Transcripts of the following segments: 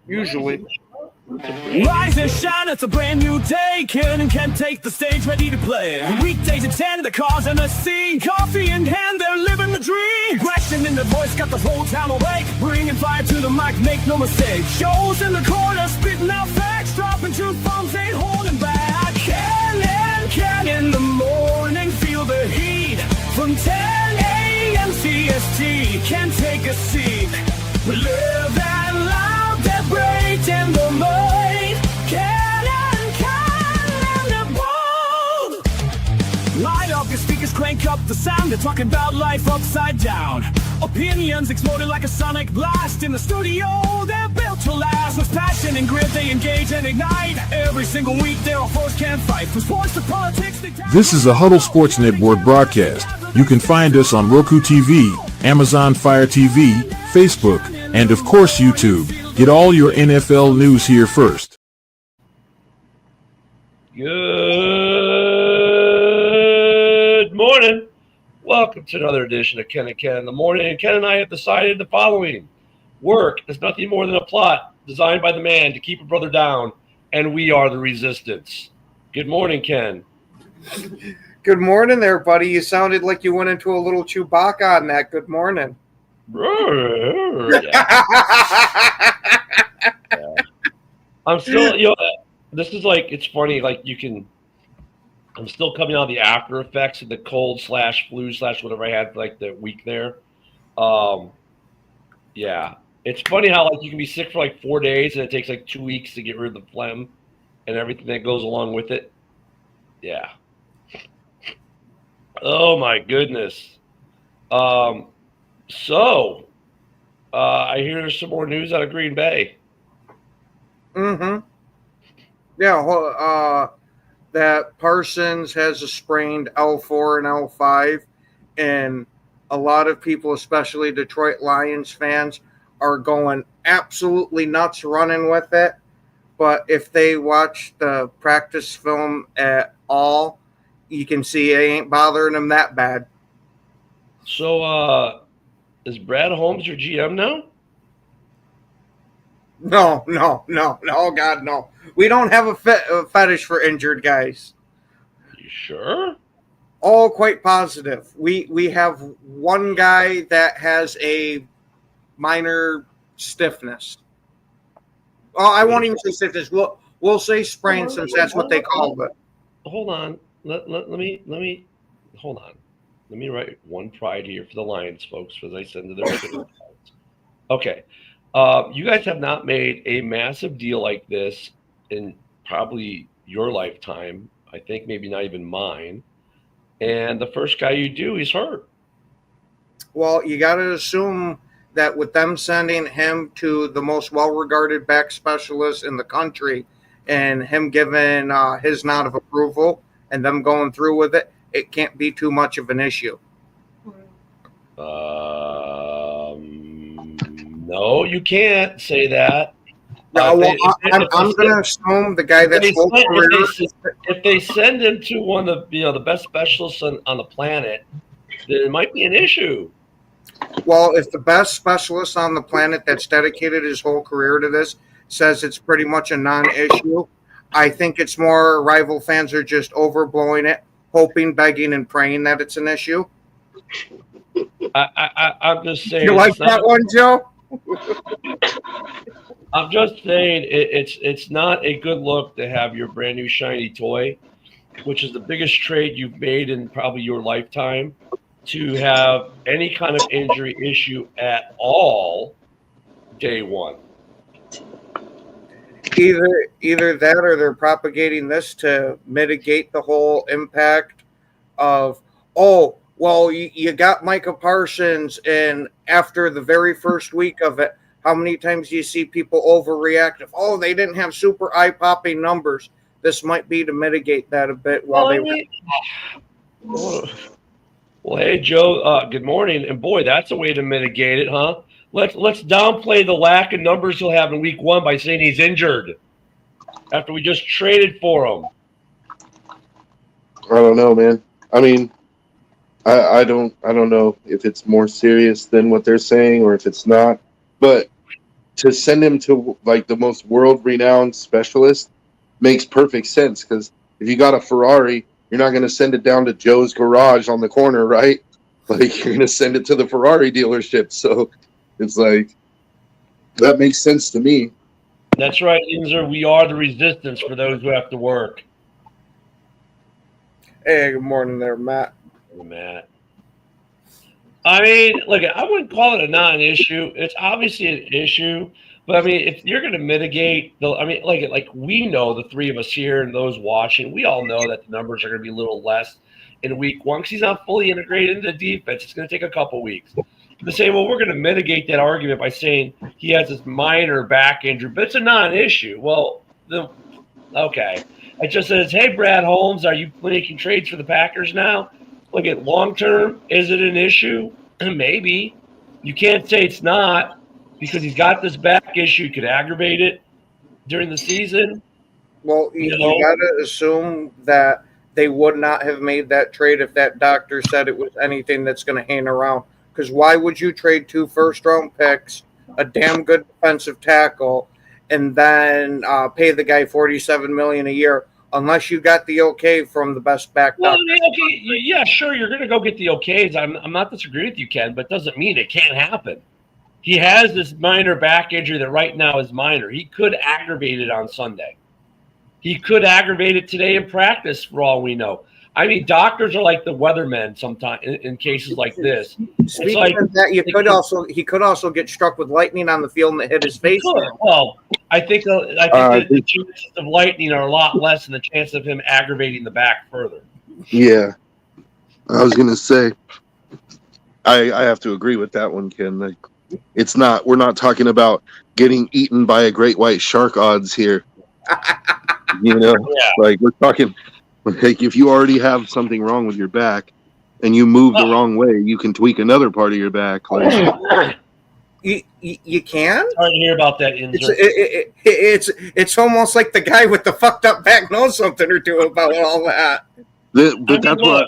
Usually. Rise and shine, it's a brand new day. Ken can take the stage, ready to play. Weekdays at 10, the cars in the scene. Coffee in hand, they're living the dream. Question in the voice, got the whole town awake. Bringing fire to the mic, make no mistake. Shows in the corner, spitting out facts. Dropping truth bombs, ain't holding back. Ken in the morning, feel the heat. From 10 a.m. CST, can take a seat. We live that loud, that break in the mind. Ken and the bold. Light up your speakers, crank up the sound. They're talking about life upside down. Opinions exploding like a sonic blast. In the studio, they're built to last. With passion and grit, they engage and ignite. Every single week, they're a force can't fight. From sports to politics, This is a Huddle Sports Network broadcast. You can find us on Roku TV, Amazon Fire TV, Facebook, and of course YouTube. Get all your NFL news here first. Good morning. Welcome to another edition of Ken and Ken in the morning. And Ken and I have decided the following. Work is nothing more than a plot designed by the man to keep a brother down, and we are the resistance. Good morning, Ken. Good morning there, buddy. You sounded like you went into a little Chewbacca on that. Good morning. Yeah. I'm still, this is like, it's funny, like I'm still coming out of the after effects of the cold / flu / whatever I had like the week there. Yeah. It's funny how like you can be sick for like 4 days and it takes like 2 weeks to get rid of the phlegm and everything that goes along with it. Yeah. Oh my goodness. I hear there's some more news out of Green Bay. Mm-hmm. Yeah, that Parsons has a sprained L4 and L5, and a lot of people, especially Detroit Lions fans, are going absolutely nuts running with it. But if they watch the practice film at all, you can see it ain't bothering them that bad. So, is Brad Holmes your GM now? No, God, no. We don't have a fetish for injured guys. You sure? Oh, quite positive. We have one guy that has a minor stiffness. Oh, I won't even say stiffness. We'll say sprain since that's what they call it. Hold on. Let me hold on. Let me write one pride here for the Lions folks as I send to their regular accounts. Okay. You guys have not made a massive deal like this in probably your lifetime. I think maybe not even mine. And the first guy you do, he's hurt. Well, you got to assume that with them sending him to the most well-regarded back specialist in the country and him giving his nod of approval and them going through with it, it can't be too much of an issue. No, you can't say that. No, I'm going to assume the guy that's if they send him to one of the best specialists on the planet, then it might be an issue. Well, if the best specialist on the planet that's dedicated his whole career to this says it's pretty much a non-issue, I think it's more rival fans are just overblowing it, hoping, begging, and praying that it's an issue. I'm just saying. You like that one, Joe? I'm just saying it's not a good look to have your brand new shiny toy, which is the biggest trade you've made in probably your lifetime, to have any kind of injury issue at all day one. Either that or they're propagating this to mitigate the whole impact of, oh, well, you got Micah Parsons, and after the very first week of it, how many times do you see people overreact? Oh, they didn't have super eye-popping numbers. This might be to mitigate that a bit while Well, hey, Joe, good morning. And boy, that's a way to mitigate it, huh? Let's downplay the lack of numbers he'll have in week one by saying he's injured after we just traded for him. I don't know, man. I mean, I don't know if it's more serious than what they're saying or if it's not. But to send him to like the most world-renowned specialist makes perfect sense, because if you got a Ferrari, you're not going to send it down to Joe's garage on the corner, right? Like, you're going to send it to the Ferrari dealership. So it's like, that makes sense to me. That's right, Inzer. We are the resistance for those who have to work. Hey, good morning there, Matt. Hey, Matt. I mean, look, I wouldn't call it a non-issue. It's obviously an issue, but I mean, if you're going to mitigate like we know, the three of us here and those watching, we all know that the numbers are going to be a little less in week one because he's not fully integrated into the defense. It's going to take a couple weeks. To say, well, we're going to mitigate that argument by saying he has this minor back injury, but it's a non-issue. Well, okay. It just says, hey, Brad Holmes, are you making trades for the Packers now? Look, at long term, is it an issue? Maybe. You can't say it's not because he's got this back issue. He could aggravate it during the season. Well, you got to assume that they would not have made that trade if that doctor said it was anything that's going to hang around. Because why would you trade 2 first-round picks, a damn good defensive tackle, and then pay the guy $47 million a year unless you got the okay from the best back doctor? Well, okay, yeah, sure, you're going to go get the okays. I'm not disagreeing with you, Ken, but it doesn't mean it can't happen. He has this minor back injury that right now is minor. He could aggravate it on Sunday. He could aggravate it today in practice, for all we know. I mean, doctors are like the weathermen sometimes in cases like this. Speaking like, of that, he could also get struck with lightning on the field and it hit his face. Well, I think the chances of lightning are a lot less than the chance of him aggravating the back further. Yeah, I was gonna say, I have to agree with that one, Ken. Like, it's not. We're not talking about getting eaten by a great white shark odds here. You know, like we're talking. Like, if you already have something wrong with your back and you move the wrong way, you can tweak another part of your back. Like, you can? Sorry to hear about that, Inzer. It's almost like the guy with the fucked up back knows something or two about all that. That's what.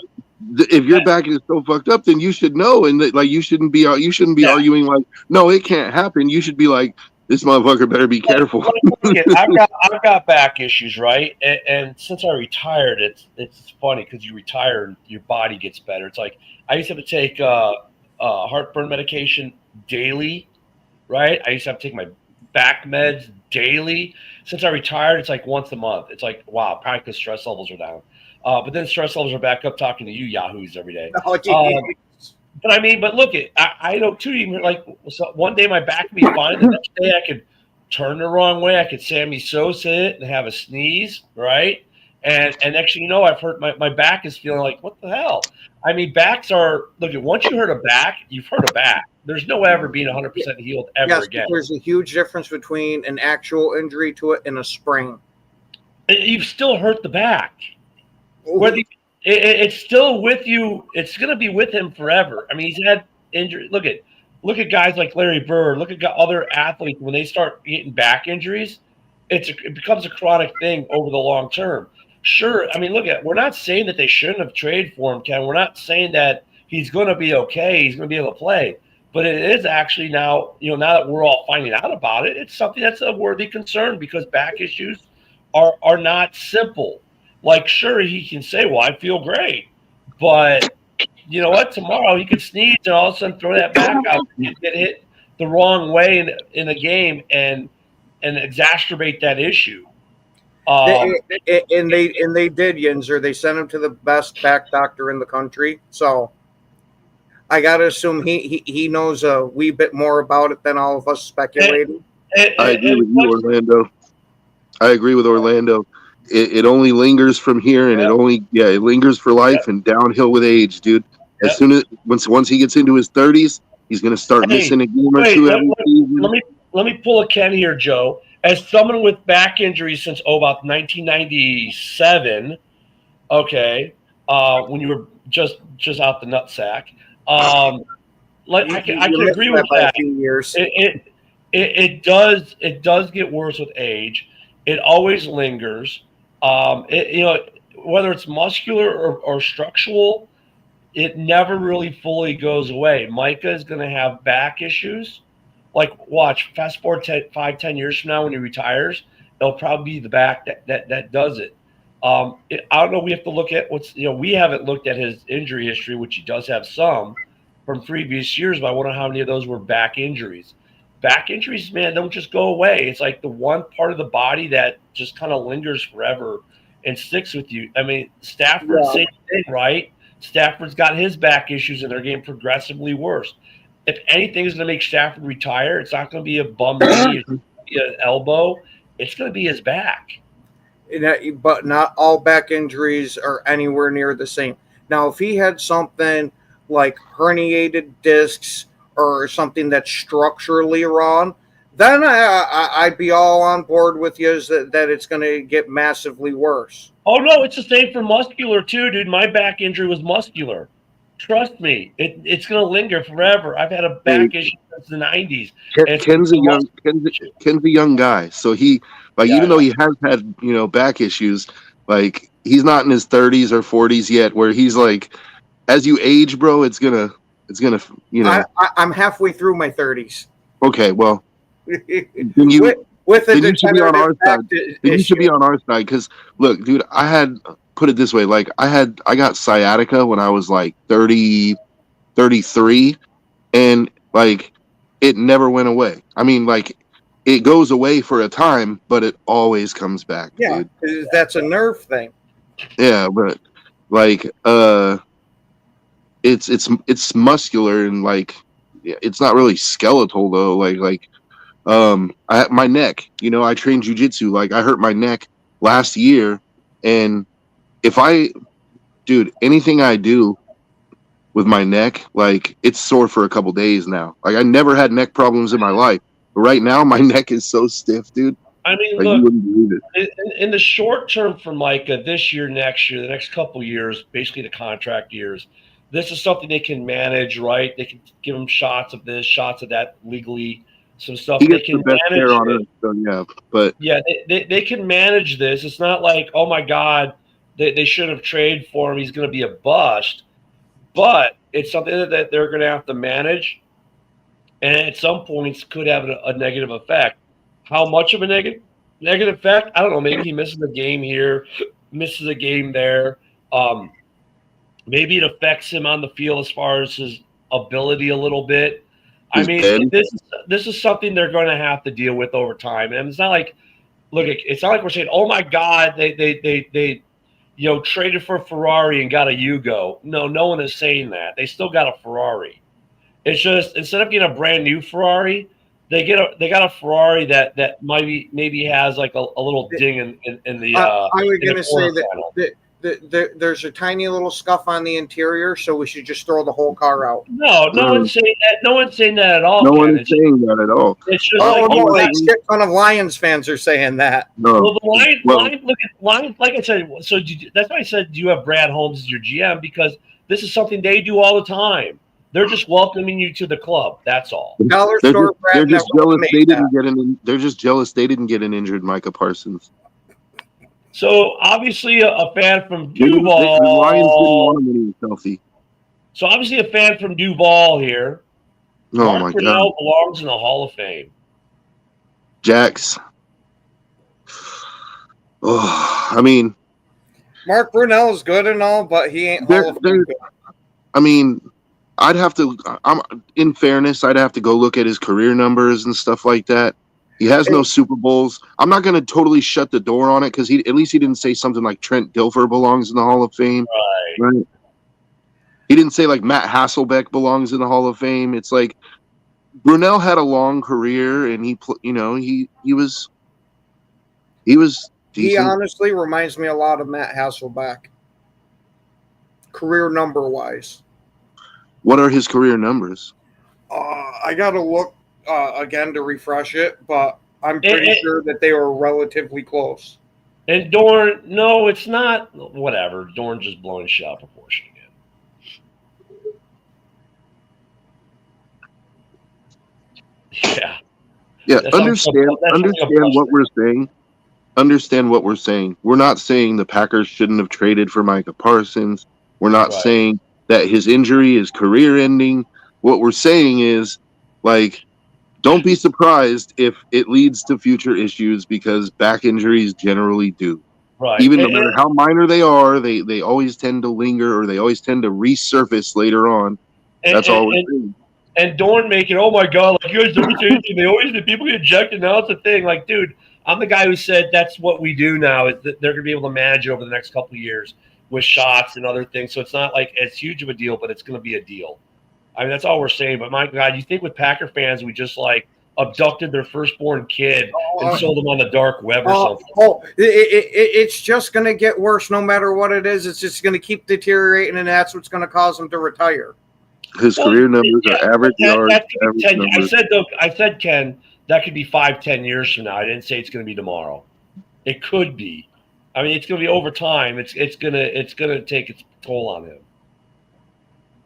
If your back is so fucked up, then you should know, and like you shouldn't be arguing like, no, it can't happen. You should be like, this motherfucker better be careful. I've got back issues, right? And since I retired, it's funny because you retire and your body gets better. It's like I used to have to take heartburn medication daily, right? I used to have to take my back meds daily. Since I retired, it's like once a month. It's like, wow, probably because stress levels are down. But then stress levels are back up talking to you yahoos every day. But I mean, but look, I know too. Even like so one day my back would be fine. The next day I could turn the wrong way. I could Sammy Sosa it and have a sneeze, right? And next thing you know, I've hurt my back is feeling like, what the hell? I mean, backs are once you hurt a back, you've hurt a back. There's no ever being 100% healed ever again. There's a huge difference between an actual injury to it and a sprain. You've still hurt the back. Whether it's still with you, it's going to be with him forever. I mean, he's had injury. Look at guys like Larry Bird. Look at other athletes when they start getting back injuries. It becomes a chronic thing over the long term. Sure, I mean, we're not saying that they shouldn't have traded for him, Ken. We're not saying that he's going to be okay. He's going to be able to play. But it is actually now, now that we're all finding out about it, it's something that's a worthy concern because back issues are not simple. Like, sure, he can say, well, I feel great. But you know what? Tomorrow he could sneeze and all of a sudden throw that back out and get hit the wrong way in a game and exacerbate that issue. And they did, Yinzer. They sent him to the best back doctor in the country. So I got to assume he knows a wee bit more about it than all of us speculating. I agree with you, Orlando. I agree with Orlando. It only lingers from here, and it lingers for life and downhill with age, dude. As soon as once he gets into his 30s, he's going to start missing a game or two every season. Let me pull a Ken here, Joe. As someone with back injuries since about 1997, okay, when you were just out the nutsack, I can agree with that. It does get worse with age. It always lingers. Whether it's muscular or structural, it never really fully goes away. Micah is going to have back issues like watch fast forward 10 years from now when he retires, it'll probably be the back that does it. I don't know. We have to look at we haven't looked at his injury history, which he does have some from previous years, but I wonder how many of those were back injuries. Back injuries, man, don't just go away. It's like the one part of the body that just kind of lingers forever and sticks with you. I mean, Stafford, same thing, right? Stafford's got his back issues, and they're getting progressively worse. If anything is going to make Stafford retire, it's not going to be a bum knee, it's going to be an elbow. It's going to be his back. But not all back injuries are anywhere near the same. Now, if he had something like herniated discs or something that's structurally wrong, then I'd be all on board with you that it's going to get massively worse. Oh, no, it's the same for muscular, too, dude. My back injury was muscular. Trust me, it's going to linger forever. I've had a back issue since the 90s. Ken's a young guy, so he even though he has had back issues, like he's not in his 30s or 40s yet. Where he's like, as you age, bro, it's gonna I'm halfway through my 30s. Okay, well, then you should be on our side. You should be on our side because look, dude, put it this way, like I got sciatica when I was like 30, 33, and like it never went away. I mean, like it goes away for a time, but it always comes back. Yeah, dude. That's a nerve thing. Yeah, but like it's muscular and like it's not really skeletal though. My neck, I trained jiu-jitsu. Like I hurt my neck last year, and anything I do with my neck, like it's sore for a couple days now. Like I never had neck problems in my life, but right now my neck is so stiff, dude. I mean, like, look, you wouldn't believe it. In the short term for Micah, this year, next year, the next couple years, basically the contract years, this is something they can manage, right? They can give him shots of this, shots of that legally, some stuff. He they gets can the best manage hair on earth, so yeah. But yeah, they can manage this. It's not like, oh my God, they should have traded for him. He's going to be a bust. But it's something that they're going to have to manage, and at some points could have a negative effect. How much of a negative effect? I don't know. Maybe he misses a game here, misses a game there. Maybe it affects him on the field as far as his ability a little bit. I mean, this is something they're going to have to deal with over time. And it's not like, it's not like we're saying, oh my God, they traded for Ferrari and got a Yugo. No one is saying that. They still got a Ferrari. It's just instead of getting a brand new Ferrari, they got a Ferrari that maybe has like a little ding in the. I was going to say that there's a tiny little scuff on the interior, so we should just throw the whole car out. No one's saying that. No one's saying that at all. No one is saying that at all. It's just shit ton of Lions fans are saying that. No. Well, the Lions, like I said, so that's why I said, do you have Brad Holmes as your GM? Because this is something they do all the time. They're just welcoming you to the club. That's all. They're just jealous they didn't get They're just jealous they didn't get an injured Micah Parsons. So obviously a fan from Duval. The Lions didn't want him when he was healthy. So obviously a fan from Duval here. Oh Mark my Brunell God! belongs in the Hall of Fame. Jax. Oh, I mean, Mark Brunell is good and all, but he ain't Hall of Fame good. I mean, in fairness, I'd have to go look at his career numbers and stuff like that. He has no Super Bowls. I'm not going to totally shut the door on it because at least he didn't say something like Trent Dilfer belongs in the Hall of Fame. Right. He didn't say like Matt Hasselbeck belongs in the Hall of Fame. It's like Brunell had a long career and he was decent. He honestly reminds me a lot of Matt Hasselbeck, career number wise. What are his career numbers? I got to look again to refresh it, but I'm pretty sure that they were relatively close. And Dorn, no, it's not. Whatever. Dorn just blowing shit out of proportion again. Yeah. Understand what we're saying. Understand what we're saying. We're not saying the Packers shouldn't have traded for Micah Parsons. We're not saying that his injury is career ending. What we're saying is, like, Don't be surprised if it leads to future issues because back injuries generally do. Right. Even no matter how minor they are, they always tend to linger or they always tend to resurface later on. That's all we're saying. And don't make it, oh my God, like you guys don't say anything. They always the people get ejected. Now it's a thing. Like, dude, I'm the guy who said that's what we do now. Is that they're going to be able to manage it over the next couple of years with shots and other things. So it's not like as huge of a deal, but it's going to be a deal. I mean, that's all we're saying. But my God, you think with Packer fans, we just like abducted their firstborn kid and sold them on the dark web or something? It's just going to get worse no matter what it is. It's just going to keep deteriorating, and that's what's going to cause him to retire. His career numbers are average yards. I said, Ken, that could be 5-10 years from now. I didn't say it's going to be tomorrow. It could be. I mean, it's going to be over time. It's going to take its toll on him.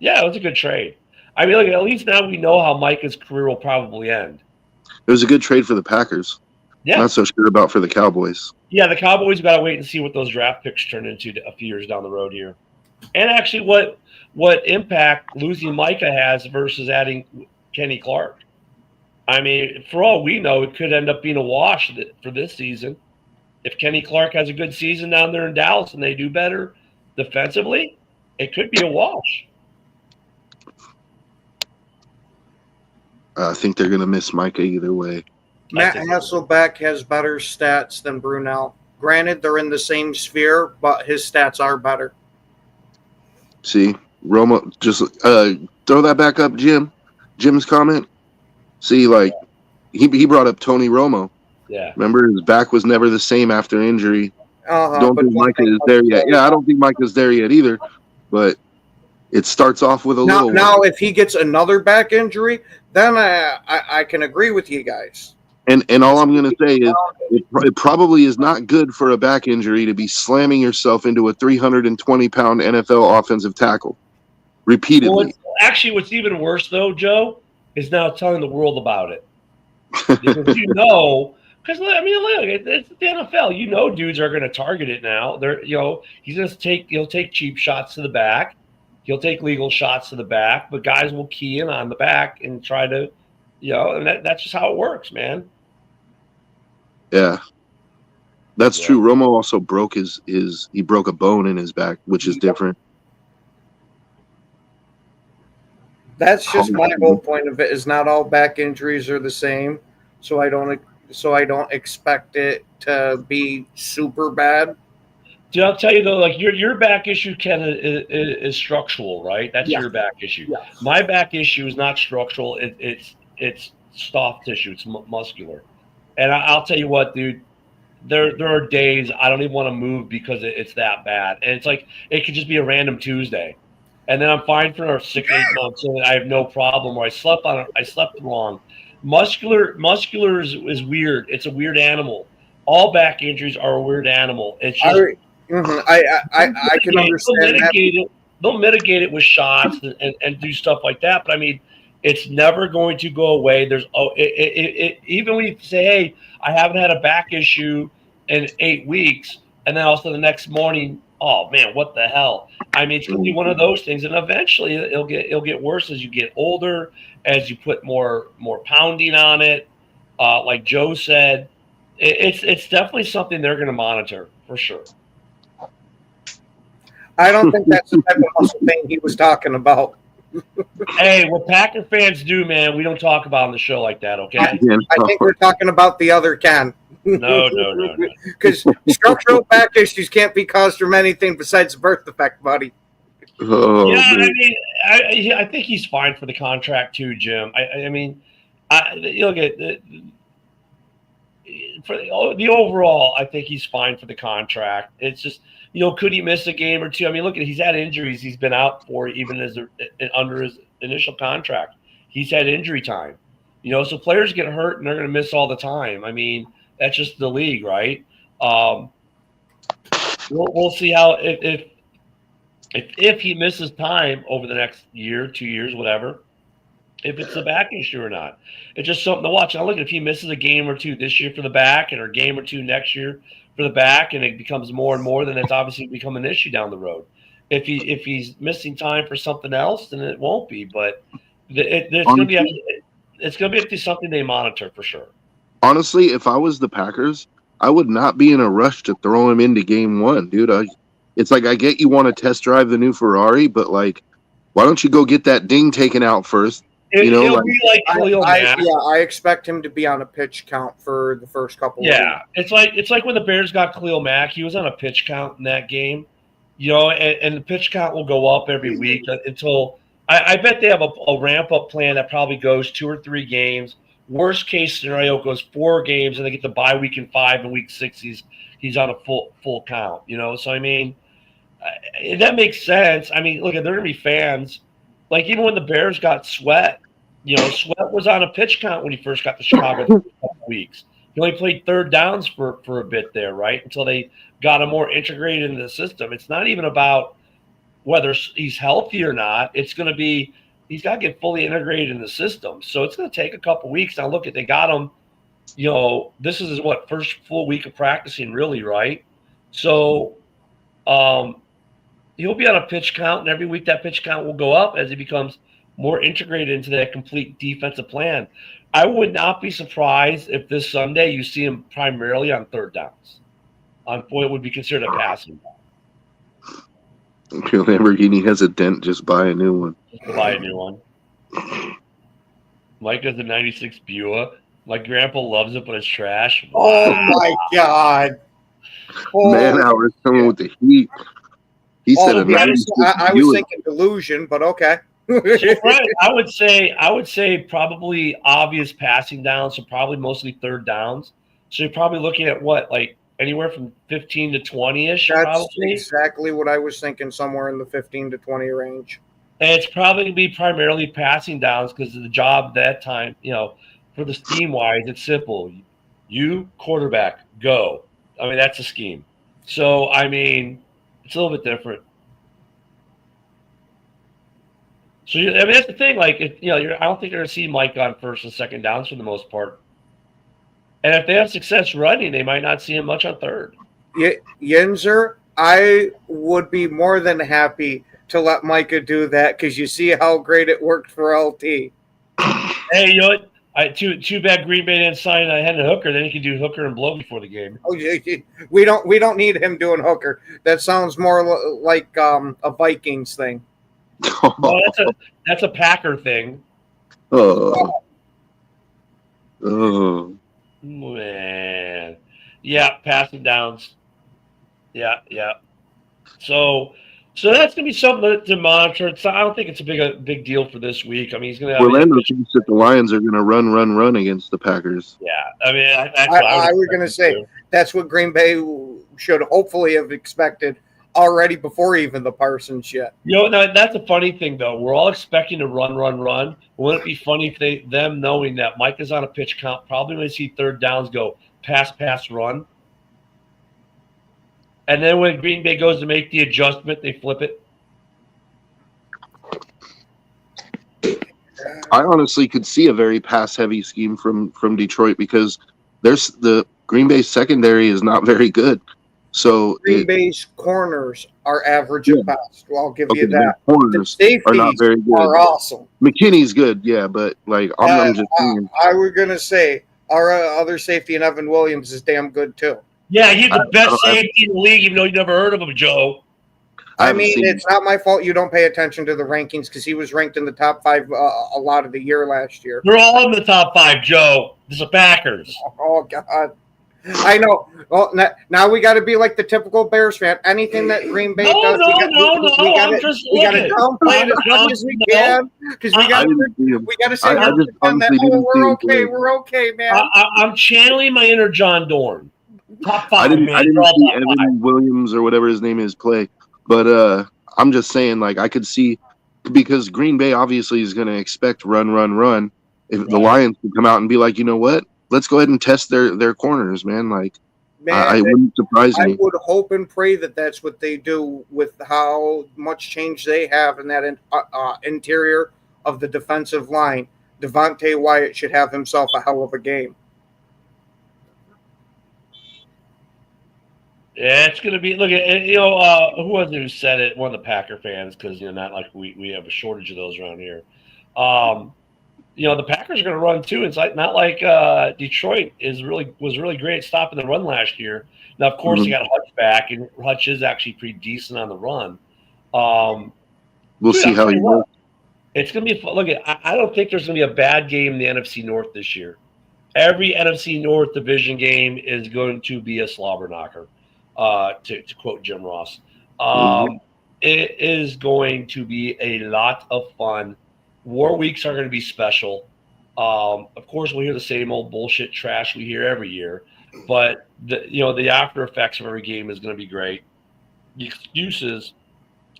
Yeah, it was a good trade. I mean, look, at least now we know how Micah's career will probably end. It was a good trade for the Packers. Yeah. Not so sure about for the Cowboys. Yeah, the Cowboys got to wait and see what those draft picks turn into a few years down the road here. And actually what impact losing Micah has versus adding Kenny Clark. I mean, for all we know, it could end up being a wash for this season. If Kenny Clark has a good season down there in Dallas and they do better defensively, it could be a wash. I think they're going to miss Micah either way. Matt Hasselbeck has better stats than Brunell. Granted, they're in the same sphere, but his stats are better. See, Romo, just throw that back up, Jim. Jim's comment. See, like he brought up Tony Romo. Yeah. Remember, his back was never the same after injury. Don't think Micah is there yet. Yeah, I don't think Micah's there yet either. But it starts off with a little. Now, if he gets another back injury, then I can agree with you guys. And all I'm going to say is it probably is not good for a back injury to be slamming yourself into a 320-pound NFL offensive tackle repeatedly. Actually, what's even worse, though, Joe, is now telling the world about it. Because because I mean, look, it's the NFL. Dudes are going to target it now. He's going to he'll take cheap shots to the back. He'll take legal shots to the back, but guys will key in on the back and try to, and that's just how it works, man. Yeah, that's true. Romo also broke he broke a bone in his back, which is different. That's just my whole point of it. Is not all back injuries are the same, so I don't expect it to be super bad. Dude, I'll tell you though, like your back issue, Ken, is structural, right? That's your back issue. Yes. My back issue is not structural. It's soft tissue. It's muscular. And I'll tell you what, dude. There are days I don't even want to move because it's that bad. And it's like it could just be a random Tuesday, and then I'm fine for 6-8 months, and I have no problem. Or I slept wrong. Muscular is weird. It's a weird animal. All back injuries are a weird animal. It's just. I can understand that. They'll mitigate it with shots and do stuff like that. But I mean, it's never going to go away. There's even when you say, "Hey, I haven't had a back issue in 8 weeks," and then also the next morning, oh man, what the hell? I mean, it's going to be one of those things, and eventually it'll get worse as you get older, as you put more pounding on it. Like Joe said, it's definitely something they're going to monitor for sure. I don't think that's the type of muscle thing he was talking about. Hey, what Packer fans do, man, we don't talk about on the show like that, okay? I think we're talking about the other Ken. No. Because structural back issues can't be caused from anything besides birth defect, buddy. Oh, yeah, man. I mean, I think he's fine for the contract too, Jim. I mean, look at for the overall, I think he's fine for the contract. It's just, could he miss a game or two? I mean, look at he's had injuries he's been out for even under his initial contract. He's had injury time. So players get hurt and they're going to miss all the time. I mean, that's just the league, right? We'll see how if he misses time over the next year, 2 years, whatever, if it's a back issue or not. It's just something to watch. Now look, if he misses a game or two this year for the back and a game or two next year for the back, and it becomes more and more, then it's obviously become an issue down the road. If he's missing time for something else, then it won't be. But it's going to be it's going to be something they monitor for sure. Honestly, if I was the Packers, I would not be in a rush to throw him into game one, dude. It's like I get you want to test drive the new Ferrari, but like, why don't you go get that ding taken out first? It'll like, be like Khalil Mack. I expect him to be on a pitch count for the first couple. Yeah, it's like when the Bears got Khalil Mack. He was on a pitch count in that game, and the pitch count will go up every week until I bet they have a ramp up plan that probably goes 2 or 3 games. Worst case scenario goes 4 games, and they get the bye week in 5, and week 6 he's on a full count. So I mean, that makes sense. I mean, look, they're gonna be fans. Like even when the Bears got Sweat, Sweat was on a pitch count when he first got to Chicago for a couple weeks. He only played third downs for a bit there, right? Until they got him more integrated into the system. It's not even about whether he's healthy or not. It's going to be he's got to get fully integrated in the system. So it's going to take a couple weeks. Now look, they got him. This is what first full week of practicing, really, right? So, he'll be on a pitch count, and every week that pitch count will go up as he becomes more integrated into that complete defensive plan. I would not be surprised if this Sunday you see him primarily on third downs, on what would be considered a passing down. If your Lamborghini has a dent, just buy a new one. Just buy a new one. Mike has a 96 Buick. My grandpa loves it, but it's trash. Oh my God. Man hours coming with the heat. He said a 96 I was thinking delusion, but okay. Right. I would say probably obvious passing downs, so probably mostly third downs. So you're probably looking at what, like anywhere from 15 to 20-ish. That's probably exactly what I was thinking, somewhere in the 15 to 20 range. And it's probably going to be primarily passing downs because of the job at that time. For the scheme wise, it's simple. You quarterback, go. I mean, that's a scheme. So I mean, it's a little bit different. So that's the thing. Like, I don't think you're going to see Mike on first and second downs for the most part. And if they have success running, they might not see him much on third. Yinzer, I would be more than happy to let Micah do that because you see how great it worked for LT. Hey, you know what? Too bad Green Bay didn't sign Hendon Hooker. Then he could do Hooker and Blow before the game. Oh, we don't need him doing Hooker. That sounds more like a Vikings thing. No, that's a Packer thing. Oh. Man. Yeah, passing downs. Yeah. So that's gonna be something to monitor. So I don't think it's a big deal for this week. I mean, he's gonna have Orlando thinks that the Lions are gonna run against the Packers. Yeah, I mean, I was gonna say that's what Green Bay should hopefully have expected already before even the Parsons yet. Now that's a funny thing though. We're all expecting to run. Wouldn't it be funny if them knowing that Mike is on a pitch count, probably when they see third downs go pass, run. And then when Green Bay goes to make the adjustment, they flip it. I honestly could see a very pass-heavy scheme from Detroit because the Green Bay secondary is not very good. So Green Bay's corners are average at best. Well, I'll give you that. Corners the safeties are not very good. Are awesome. McKinney's good, yeah, but like I'm just saying. I was gonna say our other safety in Evan Williams is damn good too. Yeah, he's the best safety in the league, even though you never heard of him, Joe. I mean, it's not my fault you don't pay attention to the rankings because he was ranked in the top 5 a lot of the year last year. They're all in the top 5, Joe. It's the Packers. Oh, God. I know. Well, now we got to be like the typical Bears fan. Anything that Green Bay does, we got to downplay it as much as we can because we got to say we're okay. We're okay, man. I'm channeling my inner John Dorn. Top 5. I didn't see Evan Williams or whatever his name is play, but I'm just saying, like, I could see because Green Bay obviously is going to expect run. If the Lions could come out and be like, you know what? Let's go ahead and test their corners, man. Like, I wouldn't surprise me. I would hope and pray that that's what they do with how much change they have in that interior of the defensive line. Devontae Wyatt should have himself a hell of a game. Yeah, it's going to be – look, who was it who said it? One of the Packer fans because, not like we have a shortage of those around here. the Packers are going to run too. It's like not like Detroit was really great at stopping the run last year. Now, of course, they got Hutch back, and Hutch is actually pretty decent on the run. We'll see how he works. It's going to be look. I don't think there's going to be a bad game in the NFC North this year. Every NFC North division game is going to be a slobber knocker, to quote Jim Ross. It is going to be a lot of fun. War weeks are going to be special. Of course, we'll hear the same old bullshit trash we hear every year, but the after effects of every game is going to be great. The excuses,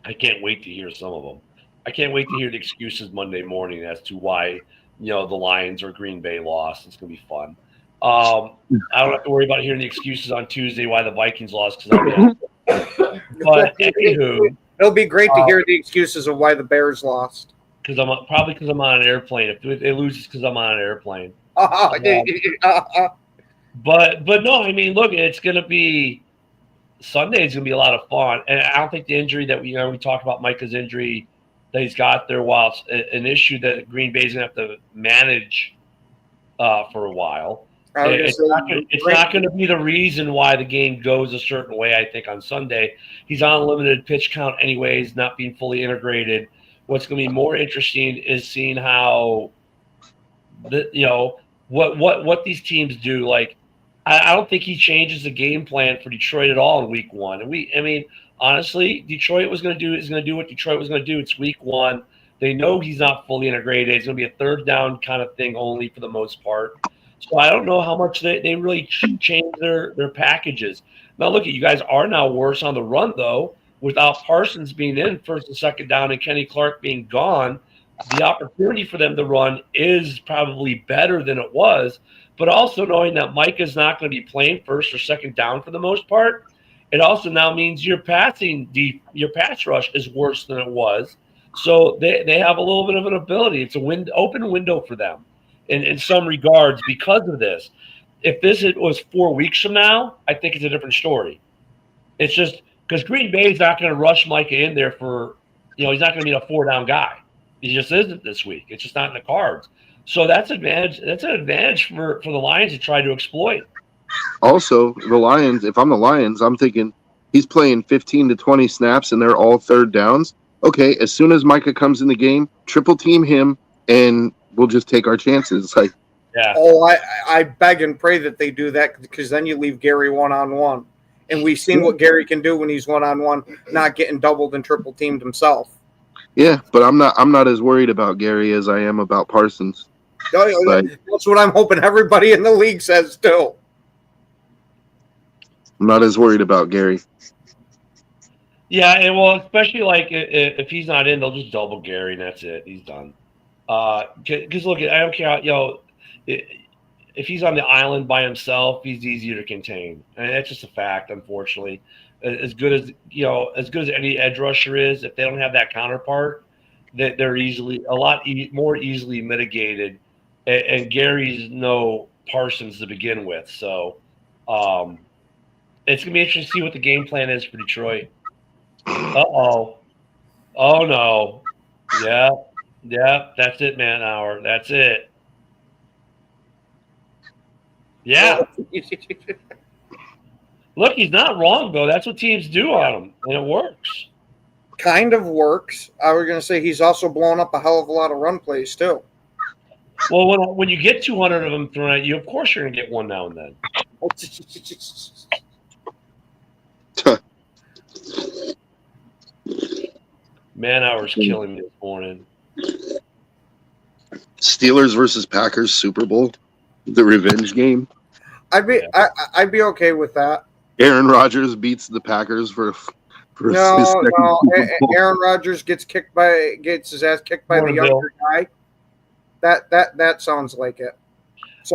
I can't wait to hear some of them. I can't wait to hear the excuses Monday morning as to why the Lions or Green Bay lost. It's going to be fun. I don't have to worry about hearing the excuses on Tuesday why the Vikings lost because but anywho, it'll be great to hear the excuses of why the Bears lost. Because I'm on an airplane. If it loses, because I'm on an airplane. But no, I mean, look, it's going to be Sunday. Is going to be a lot of fun, and I don't think the injury that we talked about Micah's injury that he's got there, while it's an issue that Green Bay's going to have to manage for a while. It's not going to be the reason why the game goes a certain way. I think on Sunday he's on a limited pitch count, anyways, not being fully integrated. What's going to be more interesting is seeing how what these teams do. Like, I don't think he changes the game plan for Detroit at all in week one. And honestly, Detroit is going to do what Detroit was going to do. It's week one. They know he's not fully integrated. It's going to be a third down kind of thing only for the most part. So I don't know how much they really change their packages. Now, look, you guys are now worse on the run, though. Without Parsons being in first and second down and Kenny Clark being gone, the opportunity for them to run is probably better than it was. But also knowing that Mike is not going to be playing first or second down for the most part, it also now means your pass rush is worse than it was. So they have a little bit of an ability. It's an open window for them in some regards because of this. If this was 4 weeks from now, I think it's a different story. It's just because Green Bay is not going to rush Micah in there for, he's not going to be a 4-down guy. He just isn't this week. It's just not in the cards. So that's advantage. That's an advantage for the Lions to try to exploit. Also, the Lions, if I'm the Lions, I'm thinking he's playing 15 to 20 snaps and they're all third downs. Okay, as soon as Micah comes in the game, triple team him and we'll just take our chances. Like, yeah. Oh, I beg and pray that they do that because then you leave Gary one-on-one. And we've seen what Gary can do when he's one-on-one, not getting doubled and triple teamed himself. Yeah, but I'm not as worried about Gary as I am about Parsons. That's what I'm hoping everybody in the league says too. I'm not as worried about Gary. Yeah, and well, especially like if he's not in, they'll just double Gary and that's it. He's done. Because look, I don't care. If he's on the island by himself, he's easier to contain, and that's just a fact. Unfortunately, as good as any edge rusher is, if they don't have that counterpart, that they're more easily mitigated. And Gary's no Parsons to begin with, so it's gonna be interesting to see what the game plan is for Detroit. Oh no, yeah, that's it, man. Hour, that's it. Yeah. Look, he's not wrong, though. That's what teams do on him, and it works. Kind of works. I was going to say he's also blown up a hell of a lot of run plays, too. Well, when you get 200 of them thrown at you, of course you're going to get one now and then. Man, hour's killing me this morning. Steelers versus Packers Super Bowl, the revenge game. I'd be okay with that. Aaron Rodgers beats the Packers for no. his second Super Bowl. Aaron Rodgers gets his ass kicked by the younger guy. That sounds like it.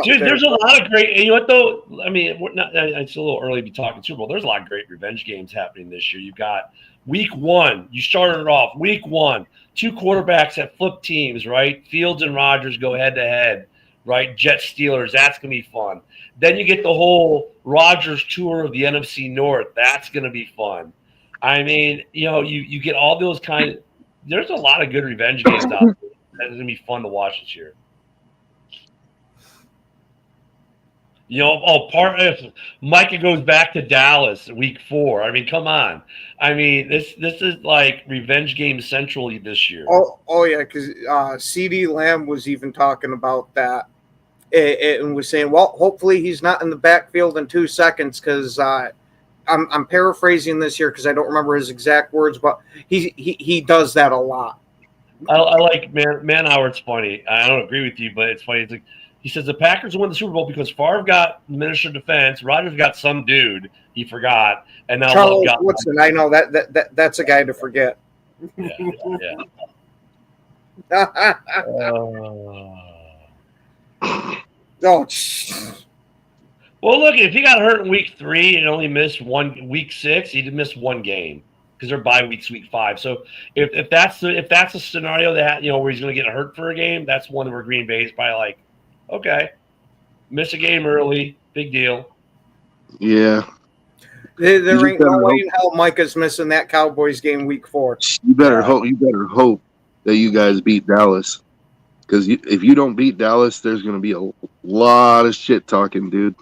Dude, there's a lot of great. You know what though? I mean, it's a little early to be talking Super Bowl. There's a lot of great revenge games happening this year. You've got Week 1. You started it off Week 1. 2 quarterbacks that flip teams, right? Fields and Rodgers go head to head, right? Jets Steelers. That's gonna be fun. Then you get the whole Rodgers tour of the NFC North. That's gonna be fun. I mean, you get all those kind of. There's a lot of good revenge games out there. That's gonna be fun to watch this year. You know, if Micah goes back to Dallas week 4. I mean, come on. I mean, this is like revenge game central this year. Oh yeah, because CD Lamb was even talking about that and was saying, well, hopefully he's not in the backfield in 2 seconds because I'm paraphrasing this here because I don't remember his exact words, but he does that a lot. I like Man Howard's funny. I don't agree with you, but it's funny. It's like, he says the Packers won the Super Bowl because Favre got Minister of Defense, Rodgers got some dude he forgot, and now Charles got Woodson. I know that's a guy to forget. Yeah. Oh, well, look, if he got hurt in week 3 and only missed week 6, he did miss one game because they're bye weeks week 5. So if that's a scenario that where he's going to get hurt for a game, that's one where Green Bay is probably like, okay, miss a game early, big deal. Yeah. There ain't no way in hell Micah's missing that Cowboys game week 4. You better hope that you guys beat Dallas. Because if you don't beat Dallas, there's going to be a lot of shit talking, dude.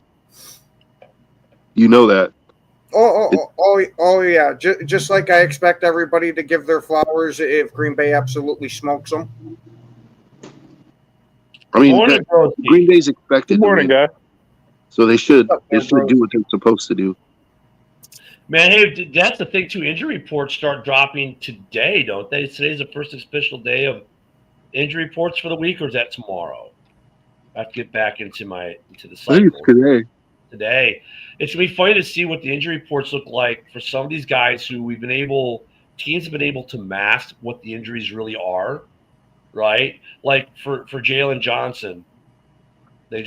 You know that. Oh yeah. Just like I expect everybody to give their flowers if Green Bay absolutely smokes them. I mean, Green Bay's expected. Good morning, guy. So they should do what they're supposed to do. Man, hey, that's the thing too. Injury reports start dropping today, don't they? Today's the first official day of injury reports for the week, or is that tomorrow? I have to get back into the cycle. I think it's today. Today, it's gonna be funny to see what the injury reports look like for some of these guys who teams have been able to mask what the injuries really are, right? Like for Jalen Johnson, they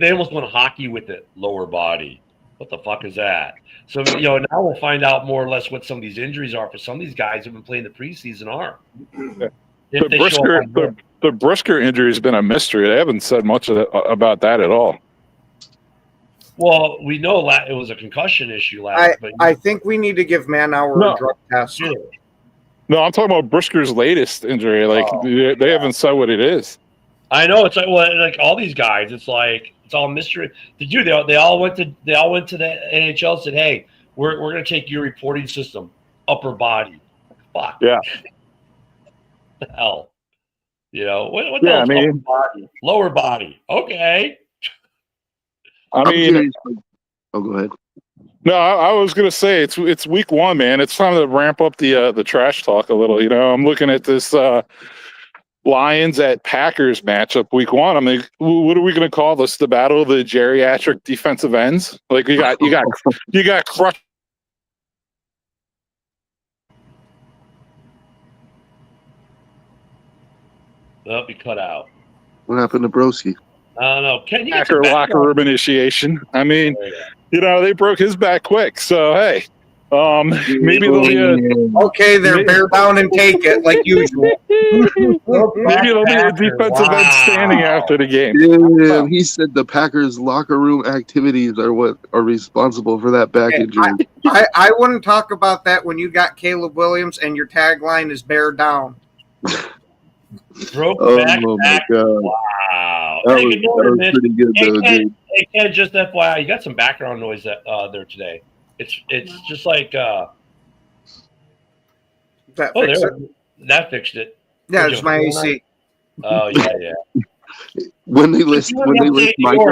almost went hockey with it, lower body. What the fuck is that? So now we'll find out more or less what some of these injuries are for some of these guys who've been playing the preseason are. The Brisker injury has been a mystery. They haven't said much about that at all. Well, we know it was a concussion issue last. I think we need to give Manauer a drug test. No, I'm talking about Brisker's latest injury. They haven't said what it is. I know it's like all these guys. It's all mystery. They all went to the NHL and said, "Hey, we're going to take your reporting system, upper body." Fuck. Yeah. The hell. What the hell is upper body? Lower body. Okay. Oh, go ahead. No, I was gonna say it's week 1, man. It's time to ramp up the trash talk a little. I'm looking at this Lions at Packers matchup week 1. I mean, what are we gonna call this? The battle of the geriatric defensive ends? Like you got crushed. Oh, be cut out. What happened to Broski? I don't know. Can you get After locker room initiation? I mean, they broke his back quick. So hey, maybe there'll be okay. They're bear down and take it like usual. Maybe there'll be a defensive end standing after the game. Yeah, he said the Packers locker room activities are what are responsible for that back injury. I wouldn't talk about that when you got Caleb Williams and your tagline is bear down. Broke back. My God. Wow. That was pretty good, though, dude. Hey, Ken, just FYI, you got some background noise there today. It's just like that fixed it. Yeah, it's my AC. Oh yeah. When they list Micah,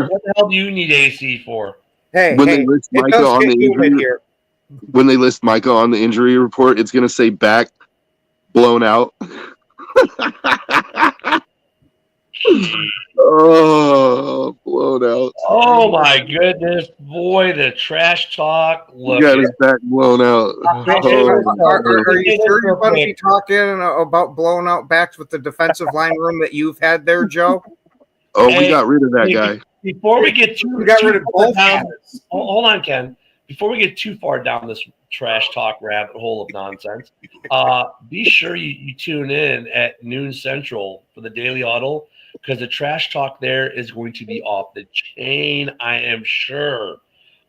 what the hell do you need AC for? Hey, they list Micah on the injury report, it's gonna say back blown out. Oh, blown out. Oh my goodness, boy, the trash talk. Look, got his back blown out. Are you sure you're going to be talking about blown out backs with the defensive line room that you've had there, Joe? Oh, we got rid of that guy. Before we get too far, hold on, Ken. Before we get too far down this trash talk rabbit hole of nonsense, be sure you tune in at noon Central for the Daily Huddle, because the trash talk there is going to be off the chain, I am sure.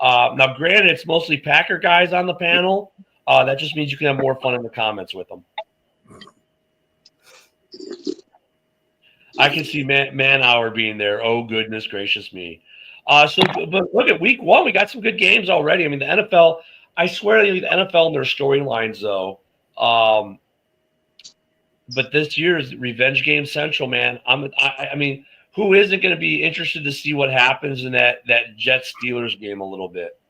Now, granted, it's mostly Packer guys on the panel. That just means you can have more fun in the comments with them. I can see Man Hour being there. Oh, goodness gracious me. But look at week 1. We got some good games already. I mean, the NFL. I swear, the NFL and their storylines, though. But this year's Revenge Game Central, man. I mean, who isn't going to be interested to see what happens in that Jets Steelers game a little bit,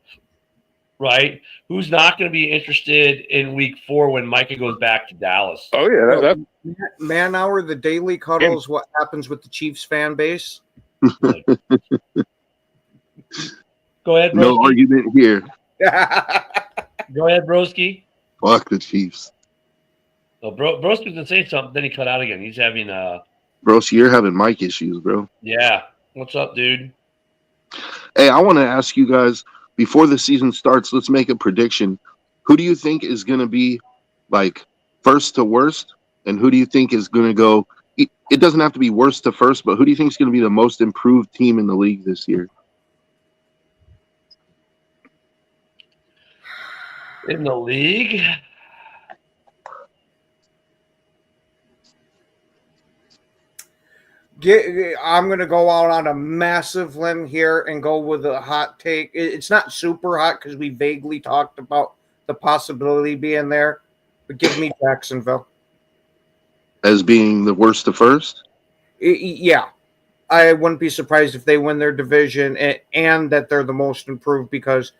right? Who's not going to be interested in week 4 when Micah goes back to Dallas? Oh yeah, that Man hour, the daily cuddle is what happens with the Chiefs fan base. Go ahead, No Broski. argument here. Go ahead, Broski. Fuck the Chiefs. So Broski's going to say something, then he cut out again. He's having Bro, so you're having mic issues, bro. yeah. What's up, dude? Hey, I want to ask you guys, before the season starts, let's make a prediction. Who do you think is going to be, like, first to worst? And who do you think is going to go – it doesn't have to be worst to first, but who do you think is going to be the most improved team in the league this year? In the league? I'm going to go out on a massive limb here and go with a hot take. It's not super hot because we vaguely talked about the possibility being there, but give me Jacksonville. As being the worst to first? Yeah. I wouldn't be surprised if they win their division and that they're the most improved because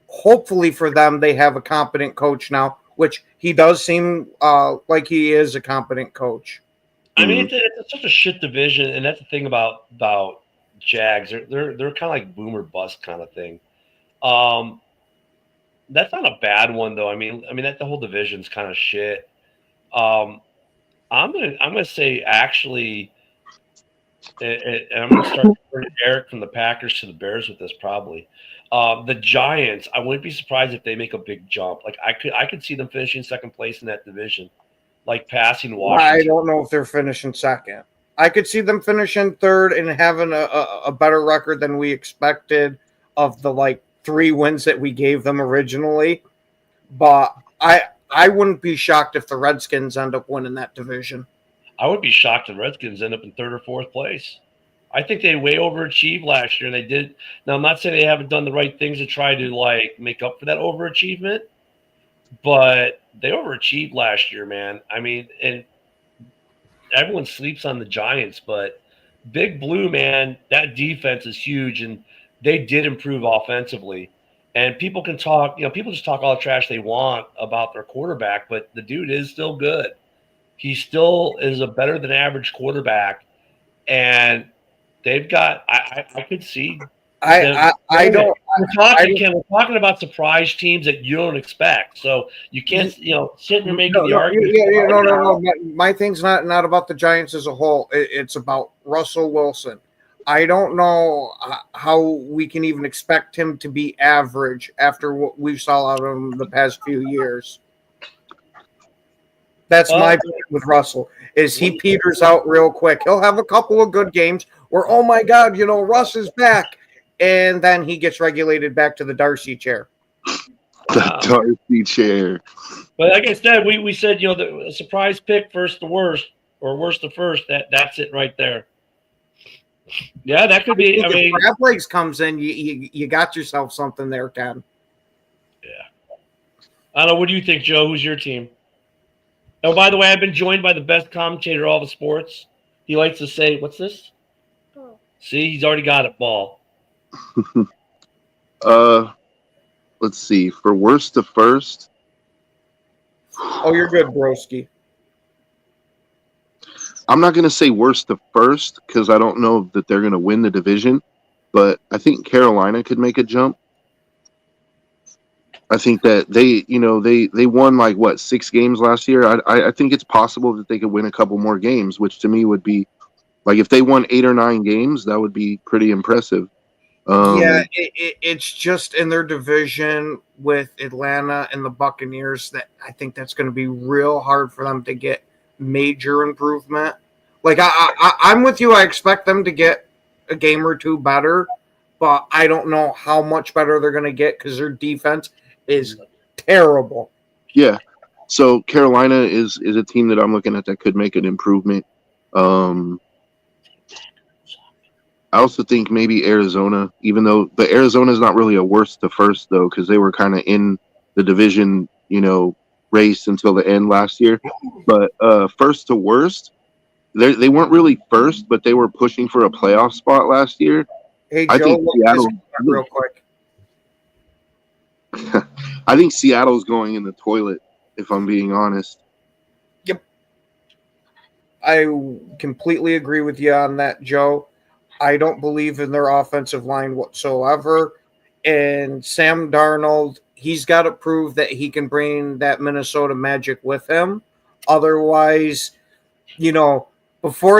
hopefully for them, they have a competent coach now, which he does seem like he is a competent coach. I mean, it's such a shit division, and that's the thing about Jags. They're kind of like boomer bust kind of thing. That's not a bad one though. I mean that the whole division's kind of shit. I'm gonna say actually, and I'm gonna start turning Eric from the Packers to the Bears with this probably. The Giants, I wouldn't be surprised if they make a big jump. Like I could see them finishing second place in that division. Like passing Washington. I don't know if they're finishing second. I could see them finishing third and having a better record than we expected of the 3 wins that we gave them originally. But I wouldn't be shocked if the Redskins end up winning that division. I would be shocked if the Redskins end up in 3rd or 4th place. I think they way overachieved last year, and they did. Now, I'm not saying they haven't done the right things to try to make up for that overachievement, but they overachieved last year, man. I mean, and everyone sleeps on the Giants, but Big Blue, man, that defense is huge, and they did improve offensively. And people can talk, people just talk all the trash they want about their quarterback, but the dude is still good. He still is a better than average quarterback, and they've got. I could see. I don't. We're talking about surprise teams that you don't expect, so you can't, sit there making the argument. No. My thing's not about the Giants as a whole. It's about Russell Wilson. I don't know how we can even expect him to be average after what we saw out of him the past few years. That's my point with Russell. Is he peters out real quick? He'll have a couple of good games where, oh my God, Russ is back. And then he gets regulated back to the Darcy chair. The Darcy chair. But like I said, we said, the surprise pick first to worst or worst to first. That's it right there. Yeah, that could be. If Crab Legs comes in, you got yourself something there, Ken. Yeah. I don't know. What do you think, Joe? Who's your team? Oh, by the way, I've been joined by the best commentator of all the sports. He likes to say, "What's this?" Oh. See, he's already got it, ball. Let's see. For worst to first. Oh, you're good, broski. I'm not going to say worst to first because I don't know that they're going to win the division, but I think Carolina could make a jump. I think that they won 6 games last year. I think it's possible that they could win a couple more games, which to me would be if they won 8 or 9 games, that would be pretty impressive. It's just in their division with Atlanta and the Buccaneers that I think that's going to be real hard for them to get major improvement. I'm with you. I expect them to get a game or 2 better, but I don't know how much better they're going to get because their defense is terrible. Yeah. So Carolina is a team that I'm looking at that could make an improvement. I also think maybe Arizona, even though the Arizona is not really a worst to first though, because they were kind of in the division, race until the end last year. But first to worst, they weren't really first, but they were pushing for a playoff spot last year. Hey, I Joe, think look this Seattle. up real quick. I think Seattle's going in the toilet, if I'm being honest. I completely agree with you on that, Joe. I don't believe in their offensive line whatsoever. And Sam Darnold, he's got to prove that he can bring that Minnesota magic with him. Otherwise, before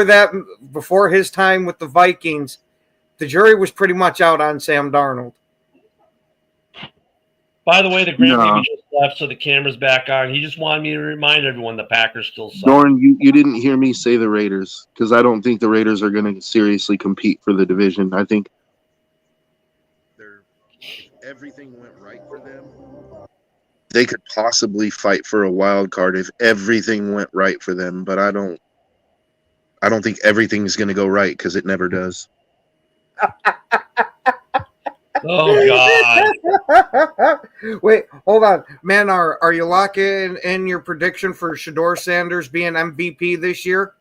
his time with the Vikings, the jury was pretty much out on Sam Darnold. By the way, the grandbaby No. just left, so the camera's back on. He just wanted me to remind everyone the Packers still suck. Dorn, you didn't hear me say the Raiders, because I don't think the Raiders are going to seriously compete for the division. I think if everything went right for them, they could possibly fight for a wild card if everything went right for them. But I don't think everything's going to go right, because it never does. Oh God! Wait, hold on, man. Are you locking in your prediction for Shedeur Sanders being MVP this year?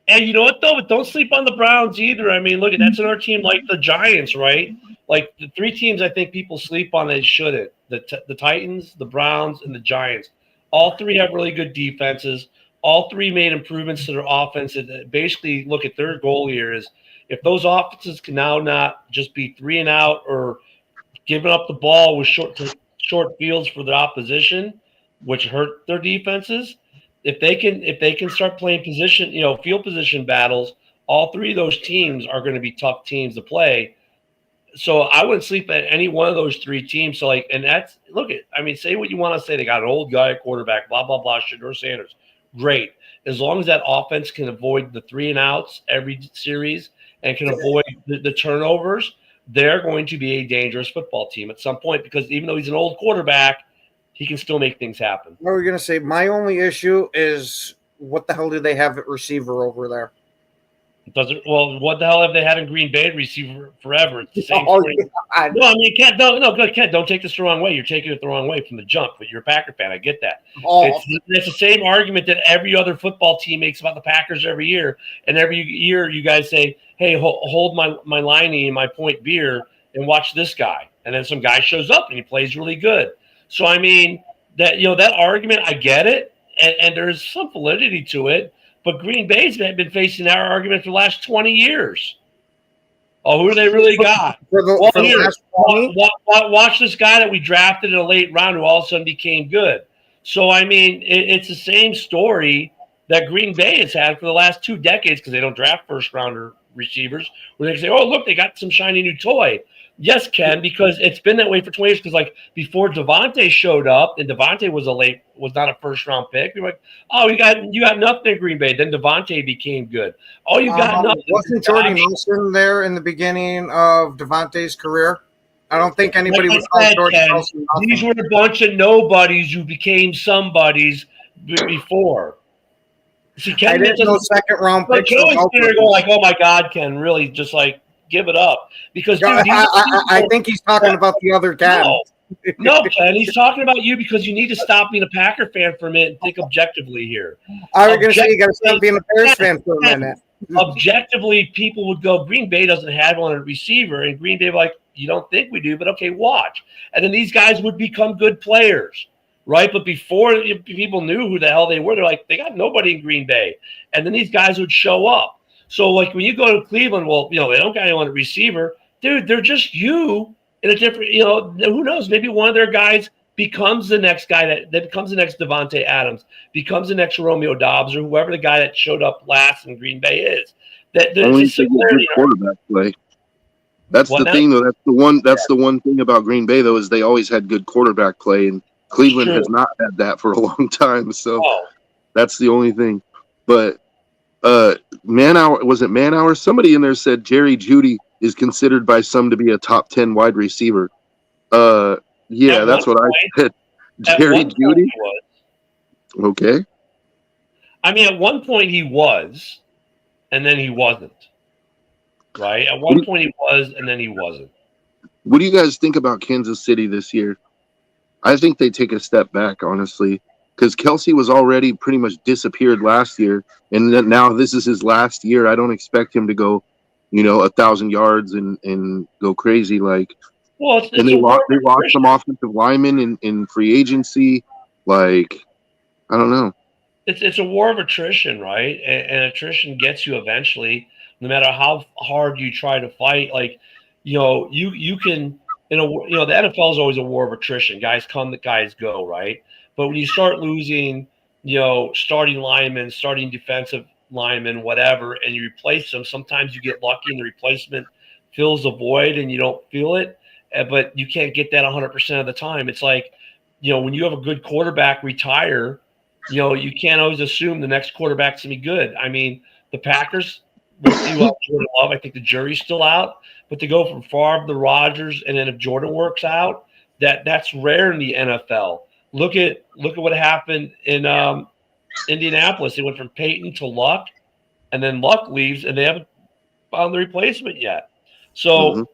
And you know what though? But don't sleep on the Browns either. I mean, look, that's another team like the Giants, right? Like the three teams I think people sleep on, they shouldn't. The Titans, the Browns, and the Giants. All three have really good defenses. All three made improvements to their offense. And basically, look at their goal here is if those offenses can now not just be 3 and out or giving up the ball with short fields for the opposition, which hurt their defenses. If they can start playing position, field position battles, all three of those teams are going to be tough teams to play. So I wouldn't sleep at any one of those three teams. So say what you want to say. They got an old guy at quarterback, blah, blah, blah, Shedeur Sanders. Great. As long as that offense can avoid the 3 and outs every series and can avoid the turnovers, they're going to be a dangerous football team at some point, because even though he's an old quarterback, he can still make things happen. What were we going to say? My only issue is what the hell do they have at receiver over there? What the hell have they had in Green Bay at receiver forever? It's the same Oh, story. God. No, I mean, Kent, Kent, don't take this the wrong way. You're taking it the wrong way from the jump, but you're a Packer fan. I get that. Oh, It's the same argument that every other football team makes about the Packers every year. And every year you guys say, hey, hold my liney and my point beer and watch this guy. And then some guy shows up and he plays really good. So, I mean, that argument, I get it. And there's some validity to it. But Green Bay's been facing that argument for the last 20 years. Oh, who do they really got? for the last 20? Watch this guy that we drafted in a late round who all of a sudden became good. So, I mean, it's the same story that Green Bay has had for the last 2 decades, because they don't draft first-rounder receivers, where they say, oh, look, they got some shiny new toy. Yes, Ken, because it's been that way for 20 years. Because like before Devontae showed up, and Devontae was not a first round pick. You're like, oh, you got nothing in Green Bay. Then Devontae became good. Oh, you got nothing. Wasn't Jordy Nelson there in the beginning of Devontae's career? I don't think anybody Like would I call said, Jordy Ken, Nelson nothing. these were a bunch of nobodies who became somebodies before. See, Ken I didn't know second round But picks. Ken were was sitting there going like, oh my God, Ken, really just like give it up. Because dude, I think he's talking about the other guy. No, Ken, he's talking about you because you need to stop being a Packer fan for a minute and think objectively here. I was going to say you got to stop being a Bears fan for a minute. Objectively, people would go, Green Bay doesn't have one at receiver, and Green Bay would be like, you don't think we do, but okay, watch. And then these guys would become good players, right? But before people knew who the hell they were, they're like, they got nobody in Green Bay. And then these guys would show up. So, like, when you go to Cleveland, well, they don't got anyone at receiver. Dude, they're just you in a different, who knows? Maybe one of their guys becomes the next guy that becomes the next Devontae Adams, becomes the next Romeo Dobbs, or whoever the guy that showed up last in Green Bay is. Only thing is good quarterback play. That's the thing, though. That's the one thing about Green Bay, though, is they always had good quarterback play, and Cleveland has not had that for a long time. So that's the only thing. But Man-Hour? Somebody in there said Jerry Jeudy is considered by some to be a top 10 wide receiver. Yeah, that's what I said. Jerry Jeudy? Okay. I mean, at one point he was, and then he wasn't. right? At one point he was, and then he wasn't. What do you guys think about Kansas City this year? I think they take a step back, honestly, because Kelsey was already pretty much disappeared last year, and then now this is his last year. I don't expect him to go, 1,000 yards and go crazy like. Well, it's And a war they of lost attrition. some offensive linemen in free agency. Like, I don't know. It's a war of attrition, right? And attrition gets you eventually, no matter how hard you try to fight. Like, you can the NFL is always a war of attrition. Guys come, the guys go, right? But when you start losing, starting linemen, starting defensive linemen, whatever, and you replace them, sometimes you get lucky and the replacement fills the void and you don't feel it. But you can't get that 100% of the time. It's like, when you have a good quarterback retire, you can't always assume the next quarterback's going to be good. I mean, the Packers, we'll see what Jordan Love. I think the jury's still out. But to go from Favre to Rodgers, and then if Jordan works out, that's rare in the NFL. Look at what happened in Indianapolis. They went from Peyton to Luck, and then Luck leaves, and they haven't found the replacement yet. So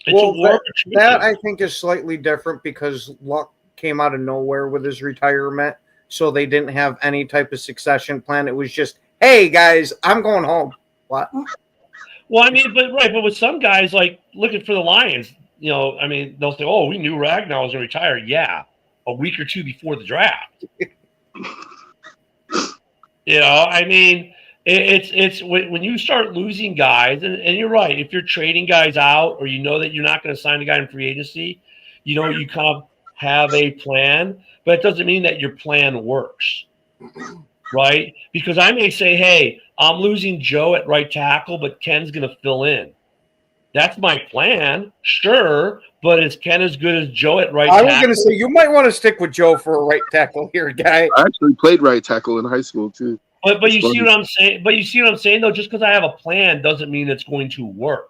it's a war of attrition. That I think is slightly different because Luck came out of nowhere with his retirement, so they didn't have any type of succession plan. It was just, hey guys, I'm going home. What? Well, I mean, but with some guys, like looking for the Lions, I mean, they'll say, "Oh, we knew Ragnar was going to retire." Yeah, a week or two before the draft. I mean, it's when you start losing guys, and you're right. If you're trading guys out, or that you're not going to sign a guy in free agency, you kind of have a plan, but it doesn't mean that your plan works, right? Because I may say, hey, I'm losing Joe at right tackle, but Ken's going to fill in. That's my plan, sure, but is Ken as good as Joe at right tackle? I was going to say, you might want to stick with Joe for a right tackle here, guy. I actually played right tackle in high school, too. But you see what I'm saying? But you see what I'm saying, though? Just because I have a plan doesn't mean it's going to work.